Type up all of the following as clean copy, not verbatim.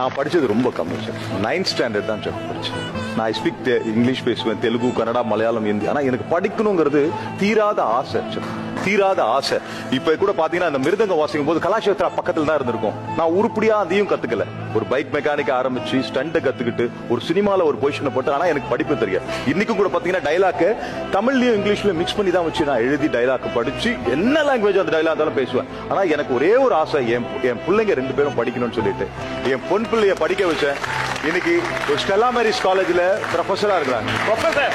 நான் படிச்சது ரொம்ப கம்மி சார். 9th ஸ்டாண்டர்ட் தான் சார் படிச்சேன். நான் ஐ ஸ்பீக் இங்கிலீஷ் பேசுவேன், தெலுங்கு, கன்னடா, மலையாளம், ஹிந்தி. ஆனா எனக்கு படிக்கணுங்கிறது தீராத ஆசை சார், தீராத ஆசை. இப்ப கூட பாத்தீங்கன்னா இந்த மிருதங்க வாசிக்கும் போது கலாட்சேத்ரா பக்கத்துல தான் இருந்திருக்கும். நான் உருப்படியா அதையும் கத்துக்கல. ஒரு பைக் மெக்கானிக் ஆரம்பிச்சு ஸ்டண்ட்டை கத்துக்கிட்டு ஒரு சினிமால ஒரு பொசிஷனை போட்டு, ஆனா எனக்கு படிப்பு தெரியாது. இன்னைக்கு கூட பாத்தீங்கன்னா டைலாக் தமிழ்லயும் இங்கிலீஷ்லயும் மிக்ஸ் பண்ணி தான் வச்சு நான் எழுதி டைலாக் படிச்சு என்ன லாங்குவேஜ் அந்த டைலாக் இருந்தாலும் பேசுவேன். ஆனா எனக்கு ஒரே ஒரு ஆசை, என் பிள்ளைங்க 2 பேரும் படிக்கணும்னு சொல்லிட்டு என் பொன் பிள்ளைய படிக்க வச்சேன். இன்னைக்கு ஒரு ஸ்டெல்லா மேரிஸ் காலேஜ்ல ப்ரொஃபஸரா இருக்கிறாங்க. Professor,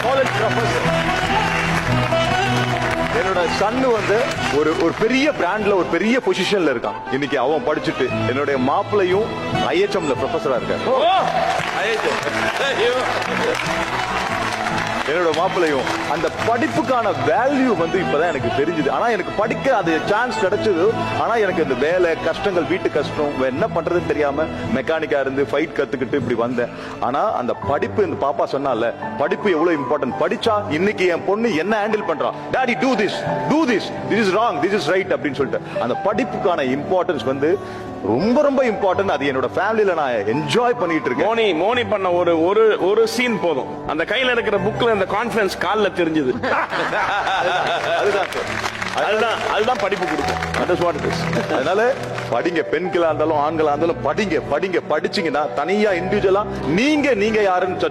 college professor. என்னோட சன்னு வந்து ஒரு பெரிய பிராண்ட்ல ஒரு பெரிய பொசிஷன்ல இருக்கான். இன்னைக்கு அவன் படிச்சுட்டு என்னுடைய மாப்பிளையும் IHMல ப்ரொஃபஸரா இருக்காரு. என்னோட மாப்பிளையும் அந்த படிப்புக்கான வேல்யூ வந்து இப்பதான் எனக்கு தெரிஞ்சது. ஆனா எனக்கு படிக்க அது சான்ஸ் கிடைச்சது. ஆனா எனக்கு இந்த வேலை கஷ்டங்கள், வீட்டு கஷ்டம், என்ன பண்றதுன்னு தெரியாம மெக்கானிக்கா இருந்து ஃபைட் கத்துக்கிட்டு இப்படி வந்தேன். ஆனா அந்த படிப்பு, இந்த பாப்பா சொன்னால படிப்பு எவ்வளவு இம்பார்ட்டன்ட். படிச்சா இன்னைக்கு என் பொண்ணு என்ன ஹேண்டில் பண்றான், daddy do this, this is wrong, this is right அப்படின்னு சொல்லிட்டு அந்த படிப்புக்கான இம்பார்ட்டன்ஸ் வந்து ரொம்ப ரொம்ப இம்பார்ட்டன்ட். அது என்னோட ஃபேமிலில நான் என்ஜாய் பண்ணிட்டு இருக்கேன். மோனி பண்ண ஒரு சீன் போதும். அந்த கையில இருக்கிற புக்ல அந்த கான்ஃபிடன்ஸ் கால்ல தெரிஞ்சது. அதுதான் படிப்பு கொடுக்கும். அதனால படிங்க, பெண்களா இருந்தாலும் ஆண்களா இருந்தாலும் படிங்க. படிச்சீங்கன்னா தனியா இண்டிவிஜுவலா நீங்க யாருன்னு